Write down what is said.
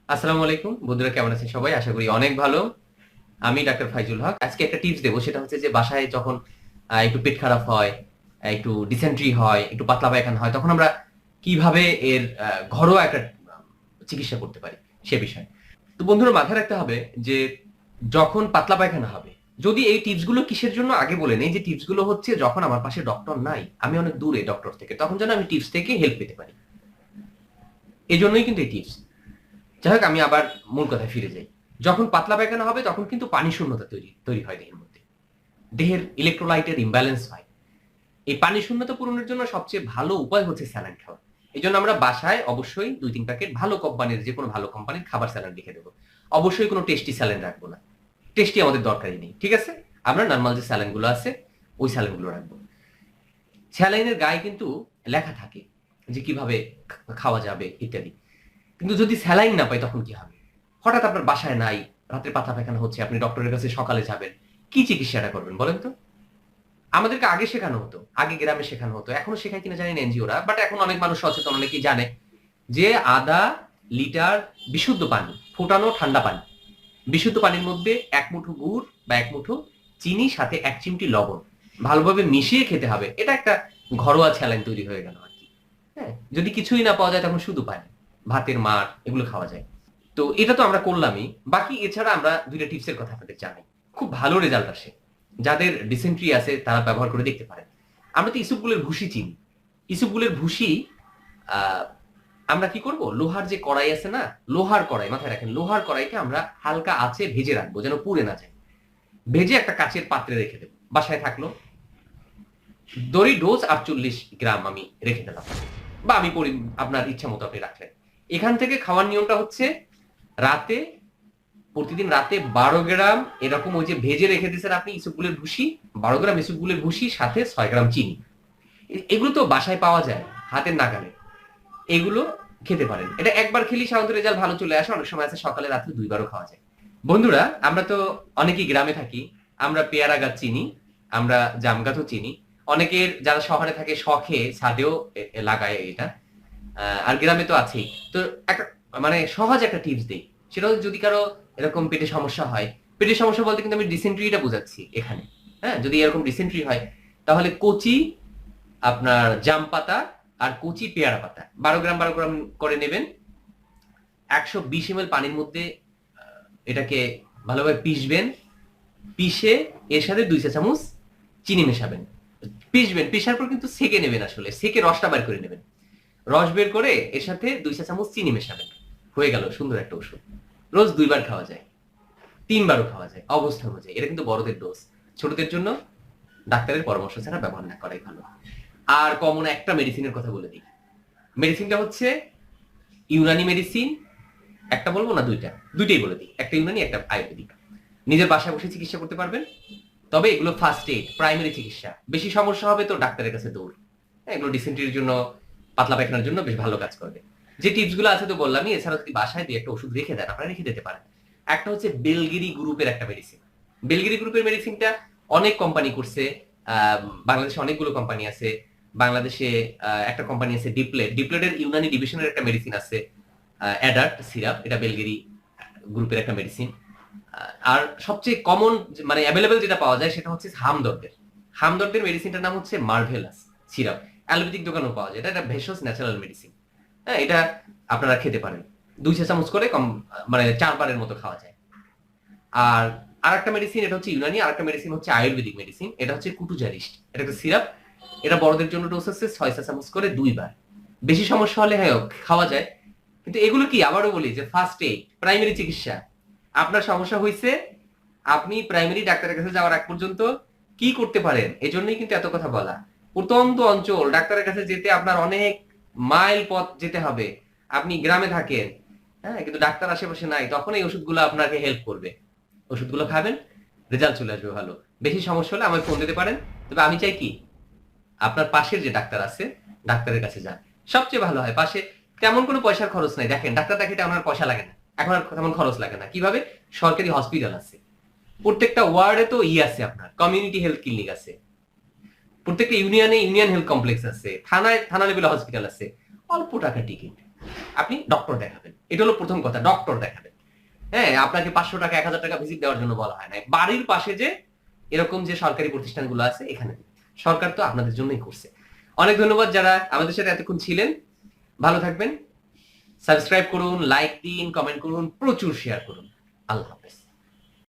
আসসালামু আলাইকুম বন্ধুরা, কেমন আছেন সবাই? আশা করি অনেক ভালো। আমি ডাক্তার ফাইজুল হক। আজকে একটা টিপস দেবো, সেটা হচ্ছে যে বাসায় যখন একটু পেট খারাপ হয়, একটু ডিসেন্ট্রি হয়, একটু পাতলা পায়খানা হয়, তখন আমরা কিভাবে এর ঘরোয়া একটা চিকিৎসা করতে পারি সে বিষয়ে। তো বন্ধুরা, মাথায় রাখতে হবে যে যখন পাতলা পায়খানা হবে, যদি এই টিপস গুলো কিসের জন্য আগে বলে নেই, যে টিপস গুলো হচ্ছে যখন আমার পাশে ডক্টর নাই, আমি অনেক দূরে ডক্টর থেকে, তখন যেন আমি টিপস থেকে হেল্প পেতে পারি। এই জন্যই কিন্তু এই টিপস। যাই হোক, আমি আবার মূল কথায় ফিরে যাই। যখন পাতলা পায়খানা হবে তখন কিন্তু পানি শূন্যতা তৈরি তৈরি হয় দেহের মধ্যে। দেহের ইলেকট্রোলাইটের ইমব্যালেন্স হয়। এই পানি শূন্যতা পূরণের জন্য সবচেয়ে ভালো উপায় হচ্ছে স্যালাইন খাওয়া। এই জন্য আমরা বাসায় অবশ্যই ২-৩ প্যাকেট ভালো কোম্পানির, যে কোনো ভালো কোম্পানির খাবার স্যালাইন লিখে দেবো। অবশ্যই কোনো টেস্টি স্যালাইন রাখবো না। টেস্টি আমাদের দরকারই নেই, ঠিক আছে? আমরা নর্মাল যে স্যালাইনগুলো আছে ওই স্যালাইনগুলো রাখবো। স্যালাইনের গায়ে কিন্তু লেখা থাকে যে কিভাবে খাওয়া যাবে ইত্যাদি। কিন্তু যদি স্যালাইন না পাই তখন কি হবে? হঠাৎ আপনার বাসায় নাই, রাত্রে পাতলা পায়খানা হচ্ছে, আপনি ডক্টরের কাছে সকালে যাবেন, কি চিকিৎসাটা করবেন বলেন তো? আমাদেরকে আগে শেখানো হতো, আগে গ্রামে শেখানো হতো, এখনো শেখায় কিনা জানি না এনজিওরা, বাট এখন অনেক মানুষ সচেতন, অনেকেই জানে যে আধা লিটার বিশুদ্ধ পানি, ফোটানো ঠান্ডা পানি, বিশুদ্ধ পানির মধ্যে ১ মুঠো গুড় বা ১ মুঠো চিনি, সাথে ১ চিমটি লবণ ভালোভাবে মিশিয়ে খেতে হবে। এটা একটা ঘরোয়া স্যালাইন তৈরি হয়ে গেল আরকি। হ্যাঁ? যদি কিছুই না পাওয়া যায় তখন শুধু পানি, ভাতের মাড় এগুলো খাওয়া যায়। তো এটা তো আমরা করলামই। বাকি এছাড়া আমরা ২ টা টিপসের কথা আপনাদের জানাই। খুব ভালো রেজাল্ট আসে। যাদের ডিসেন্ট্রি আছে তারা ব্যবহার করে দেখতে পারেন। আমরা তো ইসবগুলের ভুসি চিনি। ইসবগুলের ভুসি আ আমরা কি করব? লোহার যে কড়াই আছে না? লোহার কড়াই, মাথায় রাখেন, লোহার কড়াইকে আমরা হালকা আঁচে ভেজে রাখবো যেন পুড়ে না যায়। ভেজে একটা কাঁচের পাত্রে রেখে দেব। বাসায় থাকলো। দড়ি ডোজ ৪৮ গ্রাম আমি রেখে দিলাম। বা আমি আপনার ইচ্ছা মতো আপনি রাখলেন। এখান থেকে খাওয়ার নিয়মটা হচ্ছে রাতে, প্রতিদিন রাতে ১২ গ্রাম এরকম ওই যে ভেজে রেখে দিয়েছেন আপনি ইসবগুলের ভুসি, ১২ গ্রাম ইসবগুলের ভুসি, সাথে ৬ গ্রাম চিনি। এগুলো তো বাসায় পাওয়া যায়, হাতের নাগালে। এগুলো খেতে পারেন। এটা একবার খেলেই সাধারণত রেজাল্ট ভালো চলে আসে। অনেক সময় আছে সকালে রাত্রে ২ বারও খাওয়া যায়। বন্ধুরা, আমরা তো অনেকেই গ্রামে থাকি। আমরা পেয়ারা গাছ চিনি, আমরা জাম গাছও চিনি। অনেকের যারা শহরে থাকে শখে ছাদেও লাগায় এটা। আর গ্রামে তো আছেই। তো একটা মানে সহজ একটা টিপস দেই। সেটা হচ্ছে, যদি কারো এরকম পেটে সমস্যা হয়, পেটের সমস্যা বলতে কিন্তু আমি ডিসেন্ট্রিটা বোঝাচ্ছি এখানে। হ্যাঁ? যদি এরকম ডিসেন্ট্রি হয় তাহলে কচি আপনার জাম পাতা আর কচি পেয়ারা পাতা ১২ গ্রাম ১২ গ্রাম করে নেবেন। ১২০ এমএল পানির মধ্যে এটাকে ভালোভাবে পিষবেন। পিষে এর সাথে ২ চা চামচ চিনি মেশাবেন। পিষবেন, পিষার পর কিন্তু সেকে নেবেন, আসলে সেকে রসটা বের করে নেবেন। রস বের করে এর সাথে ২ চা চামচ চিনি মেশাবেন। হয়ে গেল সুন্দর একটা ওষুধ। রোজ ২ বার খাওয়া যায়, ৩ বারও খাওয়া যায় অবস্থা অনুযায়ী। এটা কিন্তু বড়দের ডোজ। ছোটদের জন্য ডাক্তারের পরামর্শ ছাড়া ব্যবহার না করাই ভালো। আর কমন একটা মেডিসিনের কথা বলে দিই। মেডিসিনটা হচ্ছে ইউনানি মেডিসিন। একটা বলবো না দুইটা? দুইটাই বলে দিই। একটা ইউনানি, একটা আয়ুর্বেদিক। নিজের বাসায় বসে চিকিৎসা করতে পারবেন। তবে এগুলো ফার্স্ট এইড, প্রাইমারি চিকিৎসা। বেশি সমস্যা হবে তো ডাক্তারের কাছে দৌড়। হ্যাঁ, এগুলো ডিসেন্ট্রির জন্য, পাতলা পায়খানার জন্য বেশ ভালো কাজ করবে। যে টিপস গুলো আছে তো বললামই। এছাড়া যদি বাসায় দিয়ে একটা ওষুধ রেখে দেন, আপনারা রেখে দিতে পারেন। একটা হচ্ছে বেলগিরি গ্রুপের একটা মেডিসিন। বেলগিরি গ্রুপের মেডিসিনটা অনেক কোম্পানি করছে। বাংলাদেশে অনেকগুলো কোম্পানি আছে। বাংলাদেশে একটা কোম্পানি আছে ডিপ্লেট। ডিপ্লেটের ইউনানি ডিভিশনের একটা মেডিসিন আছে, অ্যাডাল্ট সিরাপ। এটা বেলগিরি গ্রুপের একটা মেডিসিন। আর সবচেয়ে কমন মানে অ্যাভেলেবল যেটা পাওয়া যায় সেটা হচ্ছে হামদর্দের। হামদর্দের মেডিসিনটার নাম হচ্ছে মার্ভেলাস সিরাপ। অ্যালোপ্যাথিক দোকানেও পাওয়া যায়। এটা একটা ভেষজ ন্যাচারাল মেডিসিন। হ্যাঁ, এটা আপনারা খেতে পারেন। ২ চা চামচ করে কম, মানে ৪ বারের মতো খাওয়া যায়। আর আরেকটা মেডিসিন, এটা হচ্ছে ইউনানি। আরেকটা মেডিসিন হচ্ছে আয়ুর্বেদিক মেডিসিন। এটা হচ্ছে কুটুজারিস্ট। এটা একটা সিরাপ। এটা বড়দের জন্য ডোজ হচ্ছে ৬ চা চামচ করে ২ বার। বেশি সমস্যা হলে হ্যাঁ খাওয়া যায়। কিন্তু এগুলো কি, আবারও বলি, যে ফার্স্ট এইড, প্রাইমারি চিকিৎসা। আপনার সমস্যা হয়েছে, আপনি প্রাইমারি ডাক্তারের কাছে যাওয়ার আগ পর্যন্ত কি করতে পারেন, এজন্যই কিন্তু এত কথা বলা। প্রত্যন্ত অঞ্চল, ডাক্তারের কাছে যেতে আপনার অনেক মাইল পথ যেতে হবে। আপনি গ্রামে থাকেন, হ্যাঁ, কিন্তু ডাক্তার আশেপাশে নাই, তখন এই ওষুধগুলো আপনাকে হেল্প করবে। ওষুধগুলো খাবেন, রেজাল্ট চলে আসবে ভালো। বেশি সমস্যা হলে আমায় ফোন দিতে পারেন। তবে আমি চাই কি, আপনার পাশের যে ডাক্তার আছে ডাক্তারের কাছে যান, সবচেয়ে ভালো হয়। পাশে তেমন কোনো পয়সার খরচ নাই। দেখেন, ডাক্তার দেখাতে আমার পয়সা লাগে না, এখন আর তেমন খরচ লাগে না। কিভাবে? সরকারি হসপিটাল আছে, প্রত্যেকটা ওয়ার্ডে তো আছে, আপনার কমিউনিটি হেলথ ক্লিনিক আছে, প্রত্যেকটা ইউনিয়নে ইউনিয়ন হেলথ কমপ্লেক্স আছে, থানায় থানা লেভেলে হসপিটাল আছে। অল্প টাকা টিকিট, আপনি ডক্টর দেখাবেন। এটা হলো প্রথম কথা, ডক্টর দেখাবেন। হ্যাঁ, আপনাকে 500 টাকা 1000 টাকা ভিজিট দেওয়ার জন্য বলা হয় না। বাড়ির পাশে যে এরকম যে সরকারি প্রতিষ্ঠানগুলো আছে এখানে সরকার তো আপনাদের জন্যই করছে। অনেক ধন্যবাদ যারা আমাদের সাথে এতক্ষণ ছিলেন। ভালো থাকবেন। সাবস্ক্রাইব করুন, লাইক দিন, কমেন্ট করুন, প্রচুর শেয়ার করুন। আল্লাহ হাফেজ।